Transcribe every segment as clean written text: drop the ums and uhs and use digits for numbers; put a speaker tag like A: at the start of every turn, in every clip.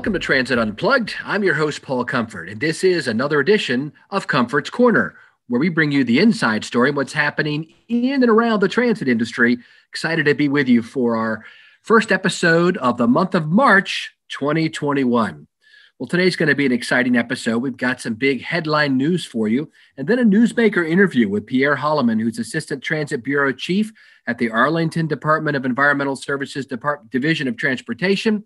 A: Welcome to Transit Unplugged. I'm your host, Paul Comfort, and this is another edition of Comfort's Corner, where we bring you the inside story, what's happening in and around the transit industry. Excited to be with you for our first episode of the month of March, 2021. Well, today's going to be an exciting episode. We've got some big headline news for you, and then a newsmaker interview with Pierre Holloman, who's Assistant Transit Bureau Chief at the Arlington Department of Environmental Services Division of Transportation.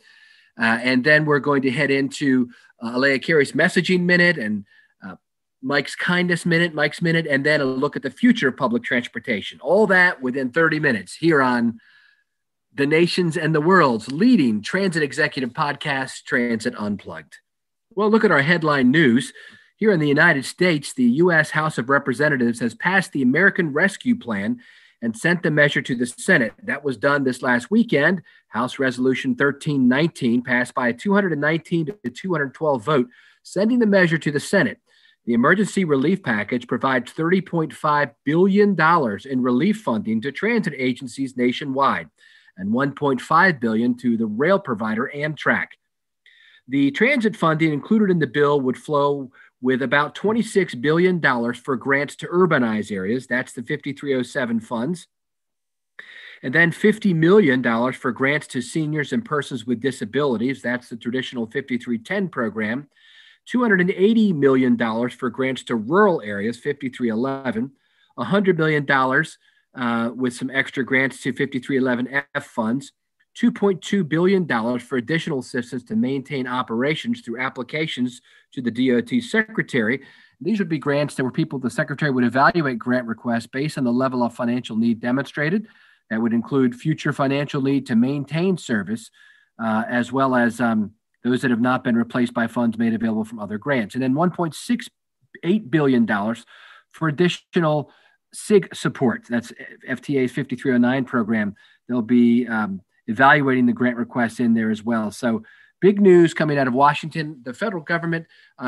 A: And then we're going to head into Alea Carey's Messaging Minute and Mike's Kindness Minute, Mike's Minute, and then a look at the future of public transportation. All that within 30 minutes here on the nation's and the world's leading transit executive podcast, Transit Unplugged. Well, look at our headline news. Here in the United States, the U.S. House of Representatives has passed the American Rescue Plan and sent the measure to the Senate. That was done this last weekend. House Resolution 1319 passed by a 219 to 212 vote, sending the measure to the Senate. The emergency relief package provides $30.5 billion in relief funding to transit agencies nationwide and $1.5 billion to the rail provider Amtrak. The transit funding included in the bill would flow with about $26 billion for grants to urbanized areas. That's the 5307 funds. And then $50 million for grants to seniors and persons with disabilities. That's the traditional 5310 program. $280 million for grants to rural areas, 5311. $100 million with some extra grants to 5311F funds. $2.2 billion for additional assistance to maintain operations through applications to the DOT secretary. These would be grants that the secretary would evaluate grant requests based on the level of financial need demonstrated. That would include future financial need to maintain service, as well as those that have not been replaced by funds made available from other grants. And then $1.68 billion for additional SIG support. That's FTA's 5309 program. They'll be evaluating the grant requests in there as well. So big news coming out of Washington. The federal government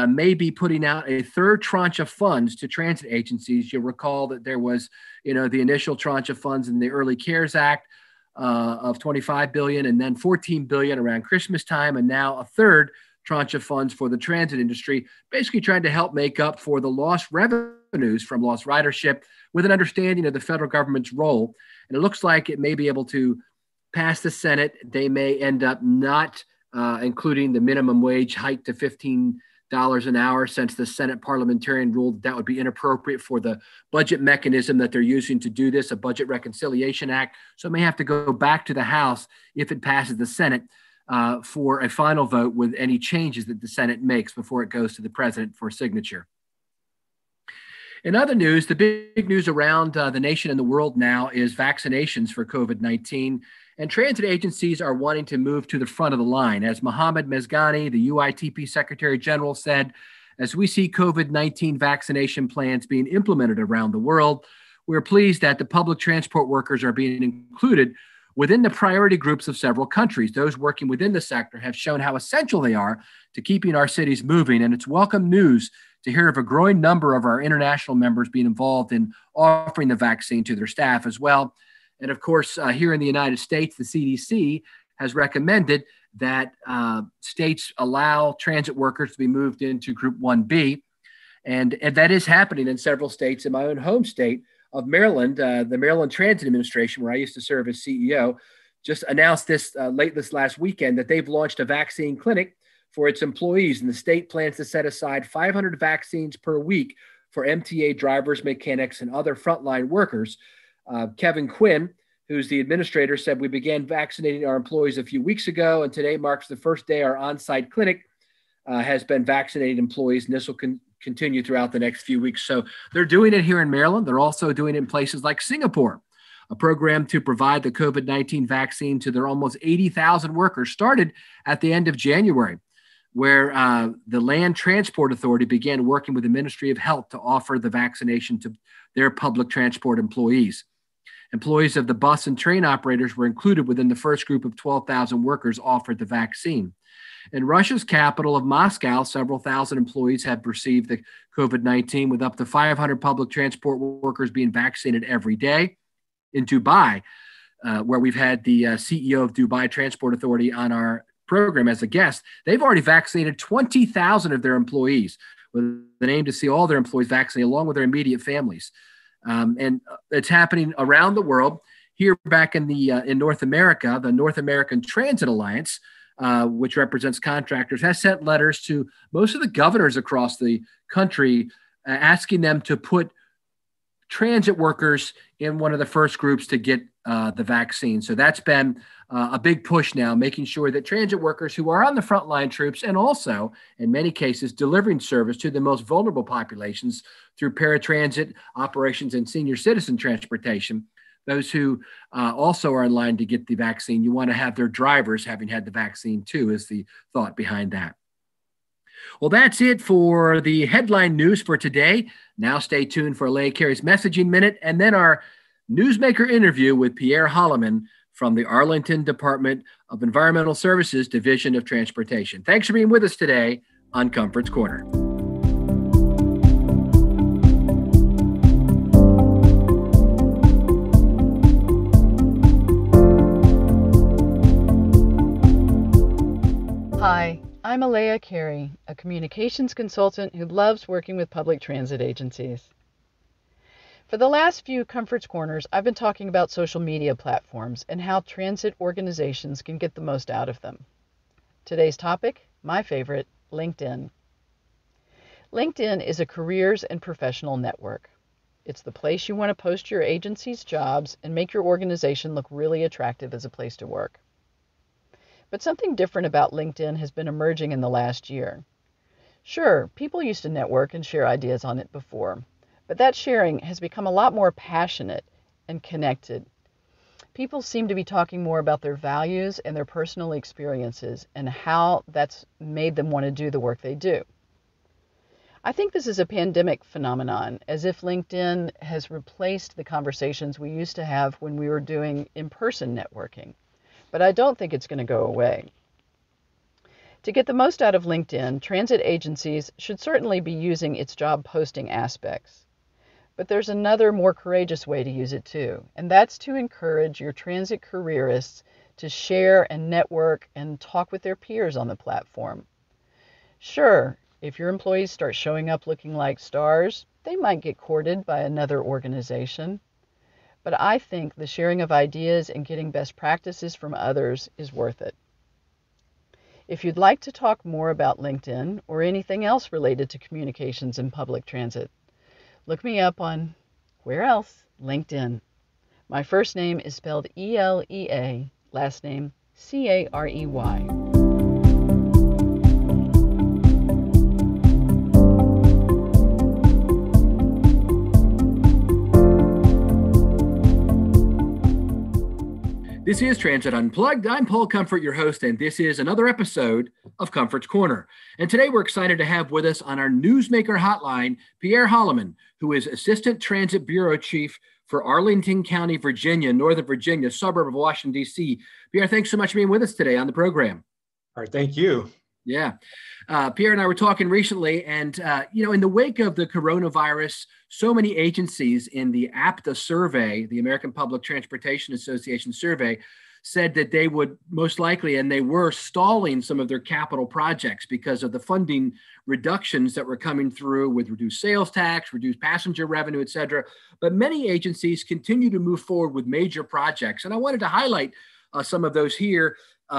A: may be putting out a third tranche of funds to transit agencies. You'll recall that there was, the initial tranche of funds in the early CARES Act of $25 billion and then $14 billion around Christmas time. And now a third tranche of funds for the transit industry, basically trying to help make up for the lost revenues from lost ridership with an understanding of the federal government's role. And it looks like it may be able to pass the Senate. They may end up not including the minimum wage hike to $15 an hour, since the Senate parliamentarian ruled that would be inappropriate for the budget mechanism that they're using to do this, a Budget Reconciliation Act. So it may have to go back to the House if it passes the Senate for a final vote with any changes that the Senate makes before it goes to the president for signature. In other news, the big news around the nation and the world now is vaccinations for COVID-19. And transit agencies are wanting to move to the front of the line. As Mohammed Mezgani, the UITP Secretary General, said, as we see COVID-19 vaccination plans being implemented around the world, we're pleased that the public transport workers are being included within the priority groups of several countries. Those working within the sector have shown how essential they are to keeping our cities moving. And it's welcome news to hear of a growing number of our international members being involved in offering the vaccine to their staff as well. And of course, here in the United States, the CDC has recommended that states allow transit workers to be moved into Group 1B. And that is happening in several states. In my own home state of Maryland, the Maryland Transit Administration, where I used to serve as CEO, just announced this late this last weekend that they've launched a vaccine clinic for its employees. And the state plans to set aside 500 vaccines per week for MTA drivers, mechanics, and other frontline workers. Kevin Quinn, who's the administrator, said, we began vaccinating our employees a few weeks ago, and today marks the first day our on-site clinic has been vaccinating employees, and this will continue throughout the next few weeks. So they're doing it here in Maryland. They're also doing it in places like Singapore. A program to provide the COVID-19 vaccine to their almost 80,000 workers started at the end of January, where the Land Transport Authority began working with the Ministry of Health to offer the vaccination to their public transport employees. Employees of the bus and train operators were included within the first group of 12,000 workers offered the vaccine. In Russia's capital of Moscow, several thousand employees have received the COVID-19, with up to 500 public transport workers being vaccinated every day. In Dubai, where we've had the CEO of Dubai Transport Authority on our program as a guest. They've already vaccinated 20,000 of their employees with an aim to see all their employees vaccinated along with their immediate families. And it's happening around the world. Here back in North America, the North American Transit Alliance, which represents contractors, has sent letters to most of the governors across the country asking them to put transit workers in one of the first groups to get the vaccine. So that's been a big push now, making sure that transit workers who are on the frontline troops and also, in many cases, delivering service to the most vulnerable populations through paratransit operations and senior citizen transportation, those who also are in line to get the vaccine, you want to have their drivers having had the vaccine too, is the thought behind that. Well, that's it for the headline news for today. Now stay tuned for Leah Carey's Messaging Minute and then our Newsmaker interview with Pierre Holloman from the Arlington Department of Environmental Services Division of Transportation. Thanks for being with us today on Comfort's Corner.
B: Hi, I'm Leah Carey, a communications consultant who loves working with public transit agencies. For the last few Comfort's Corners, I've been talking about social media platforms and how transit organizations can get the most out of them. Today's topic, my favorite, LinkedIn. LinkedIn is a careers and professional network. It's the place you want to post your agency's jobs and make your organization look really attractive as a place to work. But something different about LinkedIn has been emerging in the last year. Sure, people used to network and share ideas on it before, but that sharing has become a lot more passionate and connected. People seem to be talking more about their values and their personal experiences and how that's made them want to do the work they do. I think this is a pandemic phenomenon, as if LinkedIn has replaced the conversations we used to have when we were doing in-person networking. But I don't think it's going to go away. To get the most out of LinkedIn, transit agencies should certainly be using its job posting aspects. But there's another more courageous way to use it too, and that's to encourage your transit careerists to share and network and talk with their peers on the platform. Sure, if your employees start showing up looking like stars, they might get courted by another organization. But I think the sharing of ideas and getting best practices from others is worth it. If you'd like to talk more about LinkedIn or anything else related to communications in public transit, look me up on, where else? LinkedIn. My first name is spelled E-L-E-A, last name C-A-R-E-Y.
A: This is Transit Unplugged. I'm Paul Comfort, your host, and this is another episode of Comfort's Corner. And today we're excited to have with us on our Newsmaker hotline, Pierre Holloman, who is Assistant Transit Bureau Chief for Arlington County, Virginia, Northern Virginia, suburb of Washington, D.C. Pierre, thanks so much for being with us today on the program.
C: All right, thank you.
A: Yeah. Pierre and I were talking recently, and, in the wake of the coronavirus, so many agencies in the APTA survey, the American Public Transportation Association survey, said that they would most likely, and they were stalling some of their capital projects because of the funding reductions that were coming through with reduced sales tax, reduced passenger revenue, et cetera. But many agencies continue to move forward with major projects. And I wanted to highlight some of those here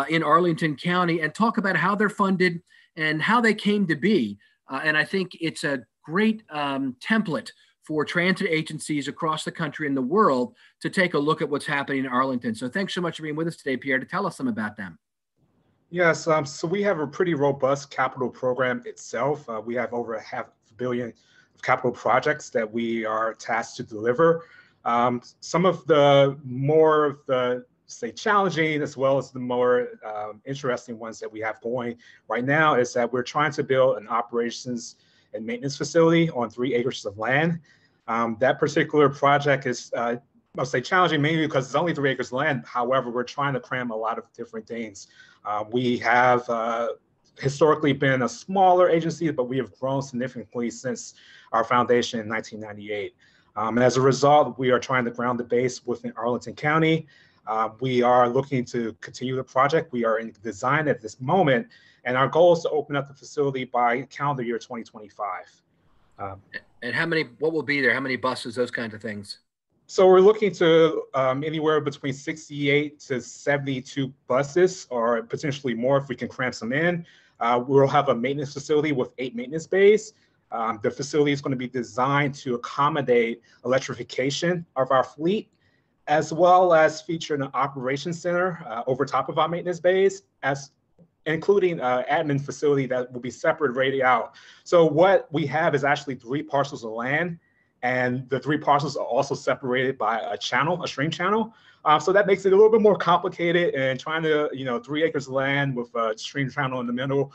A: in Arlington County and talk about how they're funded and how they came to be. And I think it's a great template for transit agencies across the country and the world to take a look at what's happening in Arlington. So thanks so much for being with us today, Pierre, to tell us some about them.
C: Yes, so we have a pretty robust capital program itself. We have over $500 million of capital projects that we are tasked to deliver. Some of the more challenging as well as the more interesting ones that we have going right now is that we're trying to build an operations and maintenance facility on 3 acres of land. That particular project is, I'll say challenging mainly because it's only 3 acres of land. However, we're trying to cram a lot of different things. We have historically been a smaller agency, but we have grown significantly since our foundation in 1998. And as a result, we are trying to ground the base within Arlington County. We are looking to continue the project. We are in design at this moment, and our goal is to open up the facility by calendar year 2025.
A: And what will be there? How many buses, those kinds of things?
C: So we're looking to anywhere between 68 to 72 buses, or potentially more if we can cram some in. We'll have a maintenance facility with 8 maintenance bays. The facility is going to be designed to accommodate electrification of our fleet, as well as feature an operations center over top of our maintenance bays, including admin facility that will be separated out. So what we have is actually 3 parcels of land, and the 3 parcels are also separated by a stream channel. So that makes it a little bit more complicated, and trying to, 3 acres of land with a stream channel in the middle,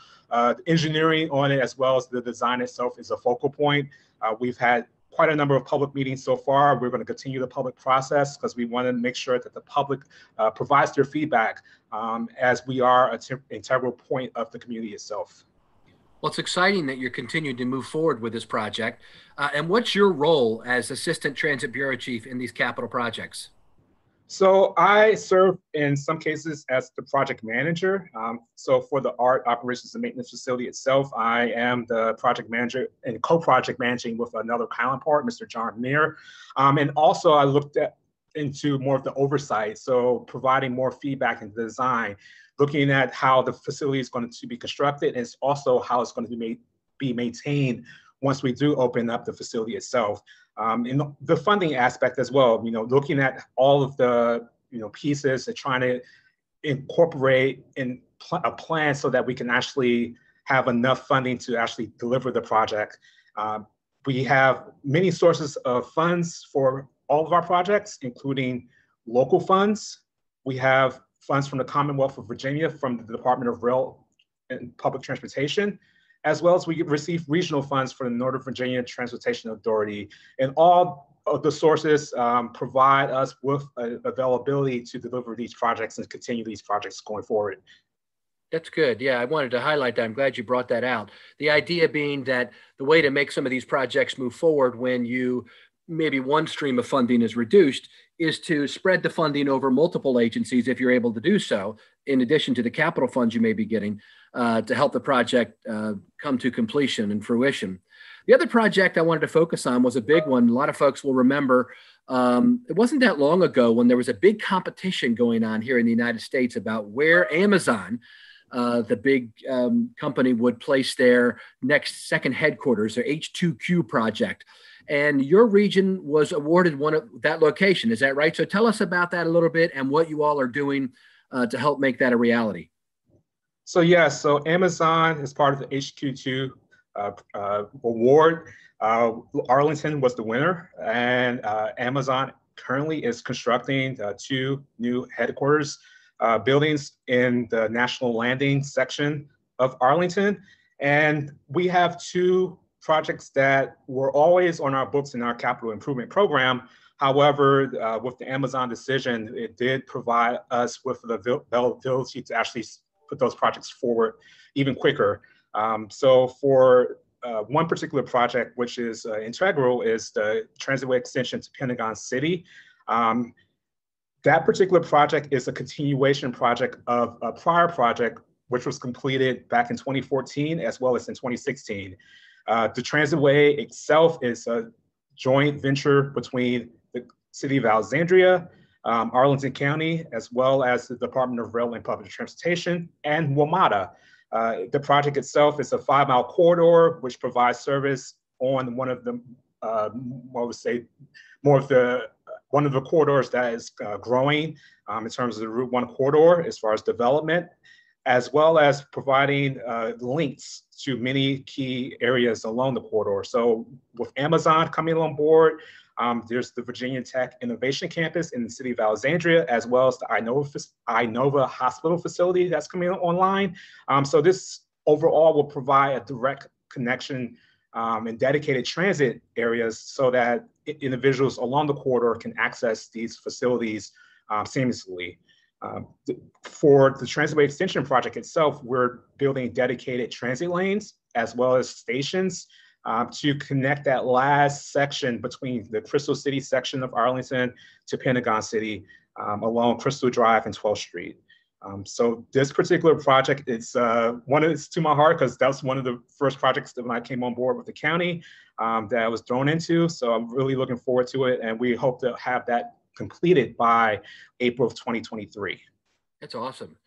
C: engineering on it as well as the design itself is a focal point. We've had quite a number of public meetings so far. We're going to continue the public process because we want to make sure that the public provides their feedback, as we are an integral point of the community itself.
A: Well, it's exciting that you're continuing to move forward with this project. And what's your role as Assistant Transit Bureau Chief in these capital projects?
C: So I serve in some cases as the project manager. So for the art operations and maintenance facility itself, I am the project manager and co-project managing with another counterpart, Mr. John Meir. And also I looked into more of the oversight, so providing more feedback in the design, looking at how the facility is going to be constructed, and it's also how it's going to be maintained once we do open up the facility itself. In the funding aspect as well, looking at all of the pieces and trying to incorporate in a plan so that we can actually have enough funding to actually deliver the project. We have many sources of funds for all of our projects, including local funds. We have funds from the Commonwealth of Virginia, from the Department of Rail and Public Transportation, as well as we receive regional funds from the Northern Virginia Transportation Authority. And all of the sources provide us with availability to deliver these projects and continue these projects going forward.
A: That's good. Yeah, I wanted to highlight that. I'm glad you brought that out. The idea being that the way to make some of these projects move forward when maybe one stream of funding is reduced is to spread the funding over multiple agencies if you're able to do so, in addition to the capital funds you may be getting to help the project come to completion and fruition. The other project I wanted to focus on was a big one. A lot of folks will remember it wasn't that long ago when there was a big competition going on here in the United States about where Amazon, the big company, would place their next second headquarters, their H2Q project. And your region was awarded one of that location. Is that right? So tell us about that a little bit and what you all are doing to help make that a reality.
C: So yes, so Amazon is part of the HQ2 award. Arlington was the winner, and Amazon currently is constructing 2 new headquarters buildings in the National Landing section of Arlington. And we have 2 projects that were always on our books in our capital improvement program. However, with the Amazon decision, it did provide us with the ability to actually put those projects forward even quicker. So for one particular project, which is integral, is the Transitway extension to Pentagon City. That particular project is a continuation project of a prior project, which was completed back in 2014 as well as in 2016. The Transitway itself is a joint venture between the City of Alexandria, Arlington County, as well as the Department of Rail and Public Transportation, and WMATA. The project itself is a 5-mile corridor, which provides service on one of the, one of the corridors that is growing in terms of the Route 1 corridor as far as development, as well as providing links to many key areas along the corridor. So with Amazon coming on board, there's the Virginia Tech Innovation Campus in the City of Alexandria, as well as the Inova Hospital facility that's coming online. So this overall will provide a direct connection and dedicated transit areas so that individuals along the corridor can access these facilities seamlessly. For the Transitway Extension project itself, we're building dedicated transit lanes as well as stations to connect that last section between the Crystal City section of Arlington to Pentagon City. along Crystal Drive and 12th Street. So this particular project, it's to my heart because that was one of the first projects that when I came on board with the county that I was thrown into. So I'm really looking forward to it. And we hope to have that completed by April of 2023.
A: That's awesome.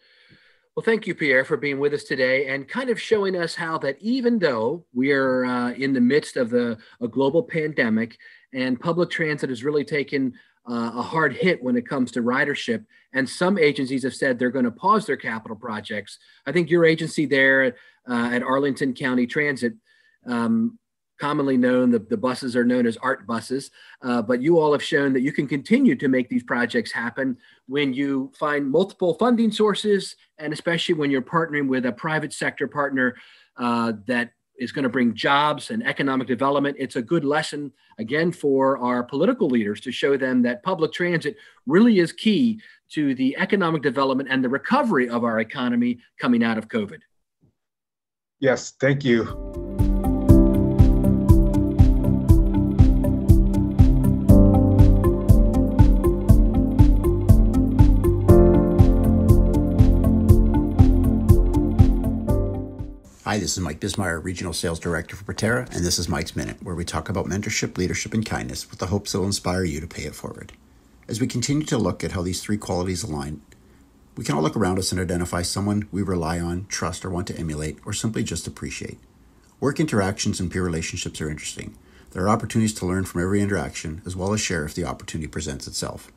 A: Well, thank you, Pierre, for being with us today and kind of showing us how that even though we are in the midst of a global pandemic and public transit has really taken a hard hit when it comes to ridership, and some agencies have said they're going to pause their capital projects. I think your agency there at Arlington County Transit, commonly known, the buses are known as ART buses, but you all have shown that you can continue to make these projects happen when you find multiple funding sources, and especially when you're partnering with a private sector partner that is going to bring jobs and economic development. It's a good lesson, again, for our political leaders to show them that public transit really is key to the economic development and the recovery of our economy coming out of COVID.
C: Yes, thank you.
D: Hi, this is Mike Bismeyer, Regional Sales Director for Proterra, and this is Mike's Minute, where we talk about mentorship, leadership, and kindness with the hopes it will inspire you to pay it forward. As we continue to look at how these three qualities align, we can all look around us and identify someone we rely on, trust, or want to emulate, or simply just appreciate. Work interactions and peer relationships are interesting. There are opportunities to learn from every interaction, as well as share if the opportunity presents itself.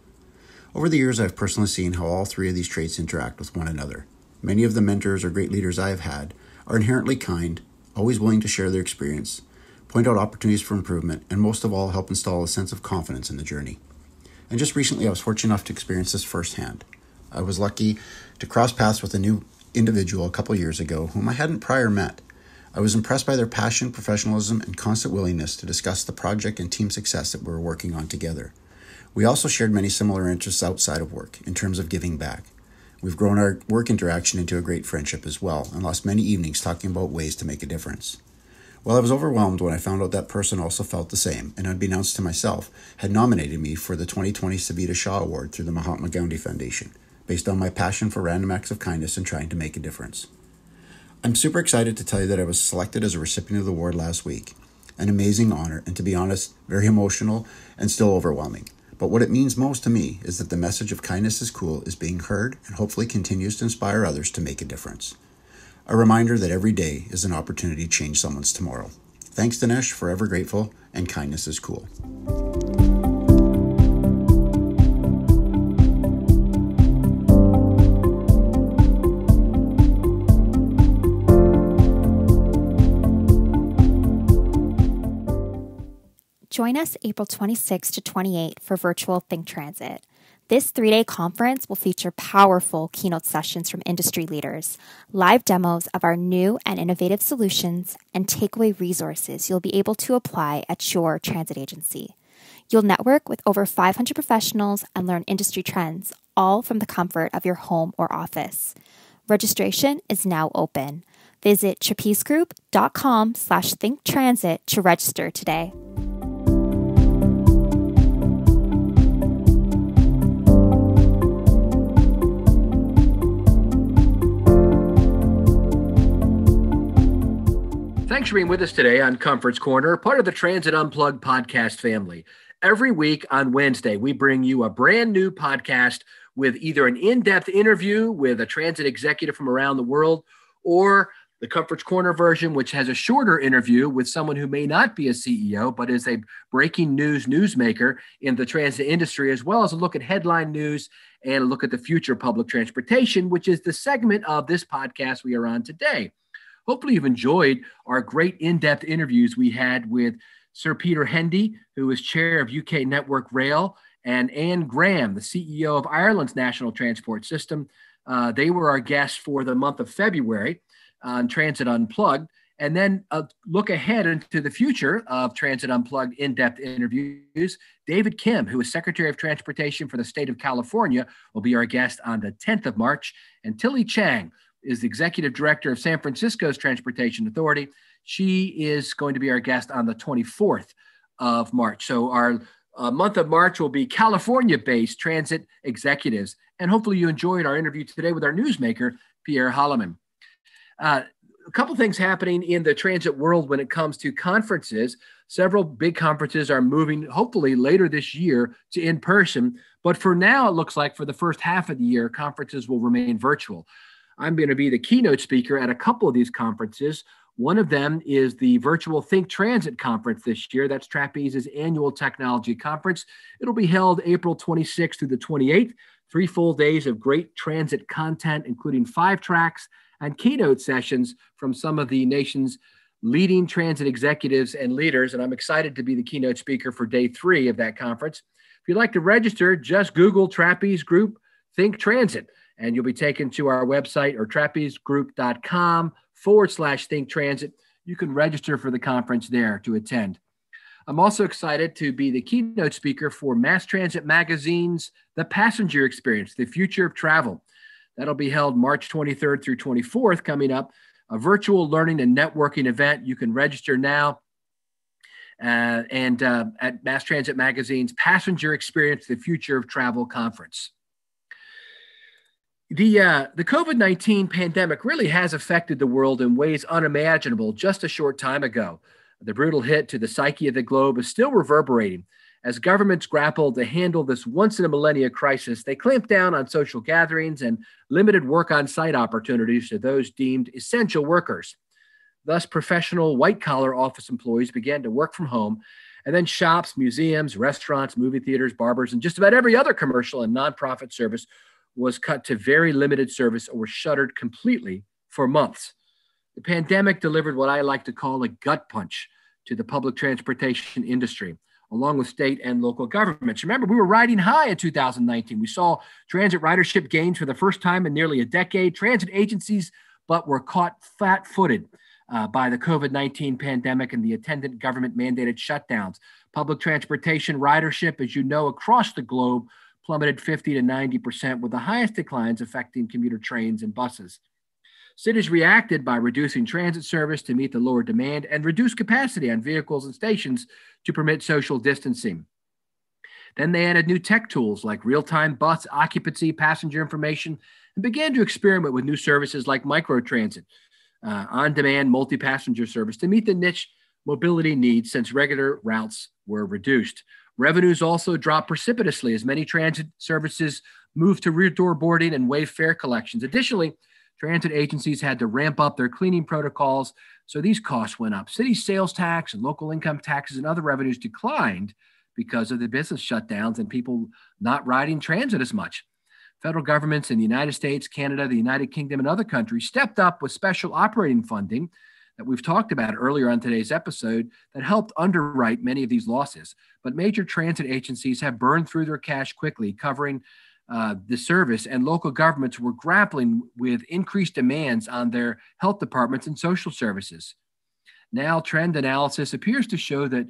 D: Over the years, I've personally seen how all three of these traits interact with one another. Many of the mentors or great leaders I have had are inherently kind, always willing to share their experience, point out opportunities for improvement, and most of all, help install a sense of confidence in the journey. And just recently, I was fortunate enough to experience this firsthand. I was lucky to cross paths with a new individual a couple years ago whom I hadn't prior met. I was impressed by their passion, professionalism, and constant willingness to discuss the project and team success that we were working on together. We also shared many similar interests outside of work in terms of giving back. We've grown our work interaction into a great friendship as well, and lost many evenings talking about ways to make a difference. Well, I was overwhelmed when I found out that person also felt the same, and unbeknownst to myself, had nominated me for the 2020 Savita Shah Award through the Mahatma Gandhi Foundation, based on my passion for random acts of kindness and trying to make a difference. I'm super excited to tell you that I was selected as a recipient of the award last week. An amazing honor, and to be honest, very emotional and still overwhelming. But what it means most to me is that the message of kindness is cool is being heard and hopefully continues to inspire others to make a difference. A reminder that every day is an opportunity to change someone's tomorrow. Thanks, Dinesh, forever grateful, and kindness is cool.
E: Join us April 26 to 28 for virtual Think Transit. This 3-day conference will feature powerful keynote sessions from industry leaders, live demos of our new and innovative solutions, and takeaway resources you'll be able to apply at your transit agency. You'll network with over 500 professionals and learn industry trends, all from the comfort of your home or office. Registration is now open. Visit trapezegroup.com/thinktransit to register today.
A: Thanks for being with us today on Comfort's Corner, part of the Transit Unplugged podcast family. Every week on Wednesday, we bring you a brand new podcast with either an in-depth interview with a transit executive from around the world, or the Comfort's Corner version, which has a shorter interview with someone who may not be a CEO, but is a breaking news newsmaker in the transit industry, as well as a look at headline news and a look at the future of public transportation, which is the segment of this podcast we are on today. Hopefully you've enjoyed our great in-depth interviews we had with Sir Peter Hendy, who is chair of UK Network Rail, and Anne Graham, the CEO of Ireland's National Transport System. They were our guests for the month of February on Transit Unplugged. And then a look ahead into the future of Transit Unplugged in-depth interviews. David Kim, who is Secretary of Transportation for the state of California, will be our guest on the 10th of March. And Tilly Chang is the Executive Director of San Francisco's Transportation Authority. She is going to be our guest on the 24th of March. So our month of March will be California-based transit executives. And hopefully you enjoyed our interview today with our newsmaker, Pierre Holloman. A couple things happening in the transit world when it comes to conferences. Several big conferences are moving, hopefully later this year, to in-person. But for now, it looks like for the first half of the year, conferences will remain virtual. I'm going to be the keynote speaker at a couple of these conferences. One of them is the virtual Think Transit conference this year. That's Trapeze's annual technology conference. It'll be held April 26th through the 28th, 3 full days of great transit content, including 5 tracks and keynote sessions from some of the nation's leading transit executives and leaders. And I'm excited to be the keynote speaker for day 3 of that conference. If you'd like to register, just Google Trapeze Group Think Transit, and you'll be taken to our website or trapezegroup.com/Think Transit. You can register for the conference there to attend. I'm also excited to be the keynote speaker for Mass Transit Magazine's The Passenger Experience, The Future of Travel. That'll be held March 23rd through 24th coming up, a virtual learning and networking event. You can register now at Mass Transit Magazine's Passenger Experience, The Future of Travel conference. The COVID-19 pandemic really has affected the world in ways unimaginable just a short time ago. The brutal hit to the psyche of the globe is still reverberating. As governments grapple to handle this once-in-a-millennia crisis, they clamped down on social gatherings and limited work on-site opportunities to those deemed essential workers. Thus, professional white-collar office employees began to work from home, and then shops, museums, restaurants, movie theaters, barbers, and just about every other commercial and nonprofit service was cut to very limited service or shuttered completely for months. The pandemic delivered what I like to call a gut punch to the public transportation industry, along with state and local governments. Remember, we were riding high in 2019. We saw transit ridership gains for the first time in nearly a decade. Transit agencies, but were caught flat-footed by the COVID-19 pandemic and the attendant government-mandated shutdowns. Public transportation ridership, as you know, across the globe plummeted 50 to 90%, with the highest declines affecting commuter trains and buses. Cities reacted by reducing transit service to meet the lower demand and reduce capacity on vehicles and stations to permit social distancing. Then they added new tech tools like real-time bus occupancy, passenger information, and began to experiment with new services like microtransit, on-demand multi-passenger service to meet the niche mobility needs since regular routes were reduced. Revenues also dropped precipitously as many transit services moved to rear-door boarding and waived fare collections. Additionally, transit agencies had to ramp up their cleaning protocols, so these costs went up. City sales tax and local income taxes and other revenues declined because of the business shutdowns and people not riding transit as much. Federal governments in the United States, Canada, the United Kingdom, and other countries stepped up with special operating funding that we've talked about earlier on today's episode that helped underwrite many of these losses. But major transit agencies have burned through their cash quickly, covering the service, and local governments were grappling with increased demands on their health departments and social services. Now, trend analysis appears to show that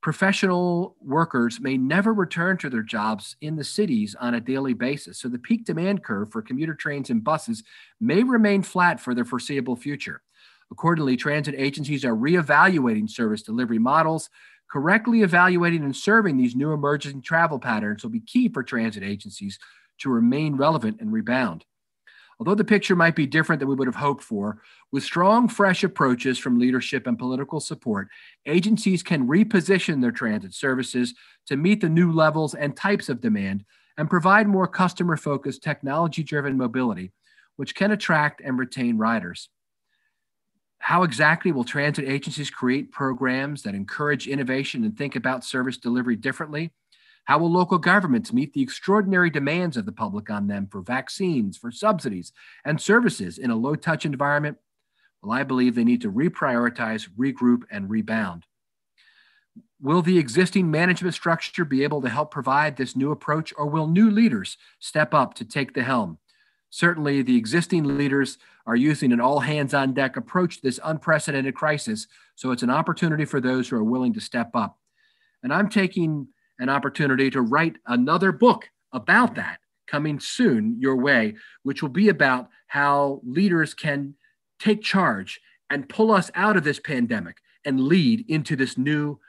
A: professional workers may never return to their jobs in the cities on a daily basis. So the peak demand curve for commuter trains and buses may remain flat for the foreseeable future. Accordingly, transit agencies are reevaluating service delivery models. Correctly evaluating and serving these new emerging travel patterns will be key for transit agencies to remain relevant and rebound. Although the picture might be different than we would have hoped for, with strong, fresh approaches from leadership and political support, agencies can reposition their transit services to meet the new levels and types of demand and provide more customer-focused, technology-driven mobility, which can attract and retain riders. How exactly will transit agencies create programs that encourage innovation and think about service delivery differently? How will local governments meet the extraordinary demands of the public on them for vaccines, for subsidies, and services in a low-touch environment? Well, I believe they need to reprioritize, regroup, and rebound. Will the existing management structure be able to help provide this new approach, or will new leaders step up to take the helm? Certainly, the existing leaders are using an all-hands-on-deck approach to this unprecedented crisis, so it's an opportunity for those who are willing to step up. And I'm taking an opportunity to write another book about that coming soon your way, which will be about how leaders can take charge and pull us out of this pandemic and lead into this new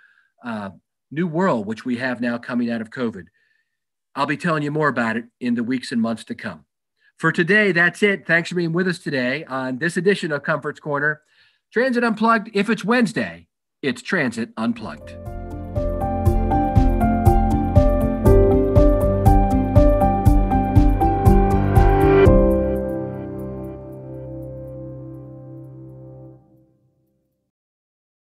A: new world which we have now coming out of COVID. I'll be telling you more about it in the weeks and months to come. For today, that's it. Thanks for being with us today on this edition of Comfort's Corner. Transit Unplugged. If it's Wednesday, it's Transit Unplugged.